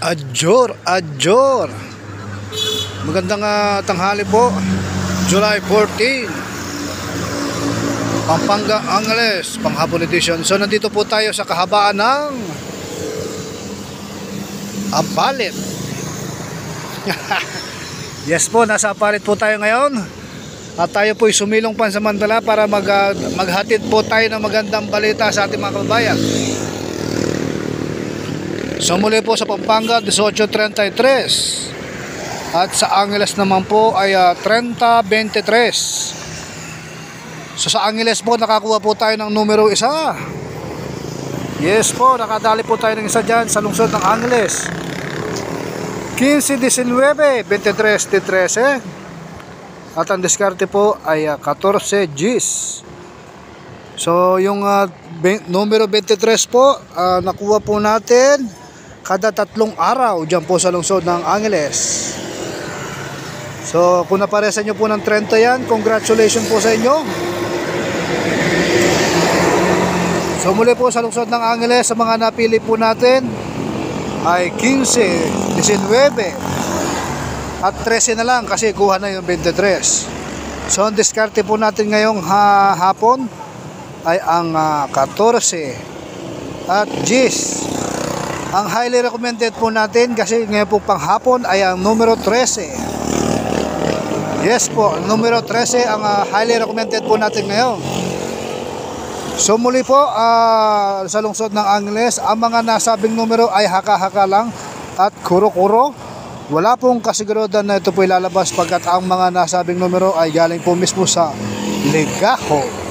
Adjor, Adjor. Magandang tanghali po. July 14. Pampanga Angeles, panghapon edition. So nandito po tayo sa kahabaan ng Apalit. Yes po, nasa Apalit po tayo ngayon. At tayo po'y sumilong pansamantala para maghatid po tayo ng magandang balita sa ating mga kababayan. So muli po sa Pampanga 18:33 at sa Angeles naman po ay 30:23. So sa Angeles po nakakuha po tayo ng numero 1. Yes po, nakadali po tayo ng isa dyan sa lungsod ng Angeles. 15-19, 23-13. At ang diskarte po ay 14 Gs. So yung numero 23 po nakuha po natin kada 3 araw dyan po sa lungsod ng Angeles. So kung naparesan nyo po ng 30 yan, congratulations po sa inyo. So muli po sa lungsod ng Angeles, sa mga napili po natin ay 15, 19 at 13 na lang kasi kuha na yung 23. So ang diskarte po natin ngayong hapon ay ang 14 at Gs. Ang highly recommended po natin kasi ngayon po panghapon ay ang numero 13. Yes po, numero 13 ang highly recommended po natin ngayon. So muli po sa lungsod ng Angeles, ang mga nasabing numero ay haka-haka lang at kuro-kuro. Wala pong kasigurudan na ito po ilalabas pagkat ang mga nasabing numero ay galing po mismo sa legaho.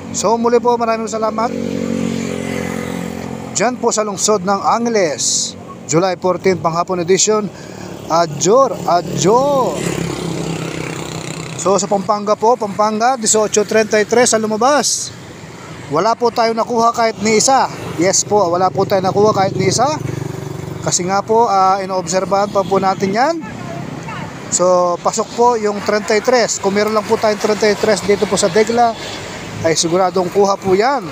So muli po maraming salamat. Diyan po sa lungsod ng Angeles, July 14 panghapon edition. Adjor, Adjor. So sa Pampanga po, Pampanga 18:33 sa lumabas. Wala po tayo nakuha kahit ni isa. Yes po, wala po tayo nakuha kahit ni isa. Kasi nga po inoobserbahan pa po natin yan. So pasok po yung 33. Kung meron lang po tayong 33 dito po sa Degla, ay siguradong kuha po yan.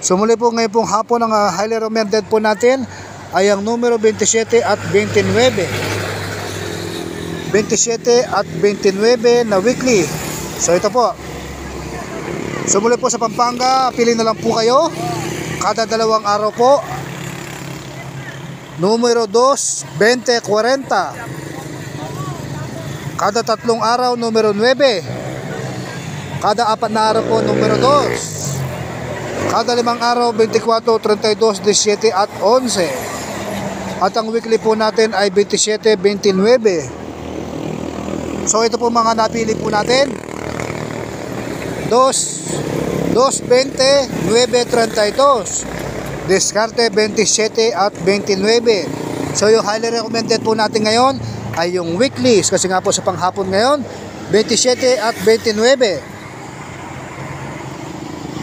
So muli po ngayon pong hapon ang highly recommended po natin ay ang numero 27 at 29. 27 at 29 na weekly. So ito po. So muli po sa Pampanga, pili na lang po kayo. Kada 2 araw po. Numero 2, 20-40. Kada 3 araw, numero 9. Kada 4 na araw po, numero 2. Kada 5 araw, 24, 32, 17 at 11. At ang weekly po natin ay 27, 29. So ito po mga napili po natin. 2, 20, 9, 32. Diskarte 27 at 29. So yung highly recommended po natin ngayon ay yung weeklies. Kasi nga po sa panghapon ngayon, 27 at 29.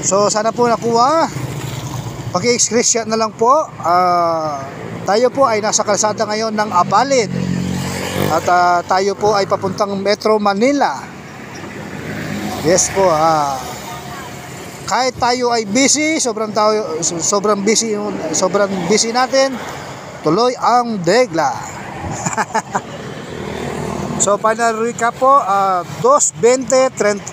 So sana po nakuha. Paki-screenshot na lang po. Tayo po ay nasa kalsada ngayon ng Apalit. At tayo po ay papuntang Metro Manila. Yes po. Kahit tayo ay busy, sobrang busy natin. Tuloy ang Degla. So final recap po, 2:20, 32,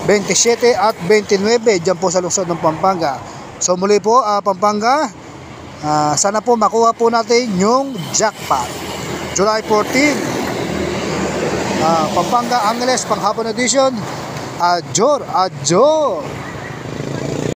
27 at 29 dyan po sa lungsod ng Pampanga. So muli po Pampanga, sana po makuha po natin yung jackpot. July 14, Pampanga Angeles panghapon edition. Adjor, Adjor.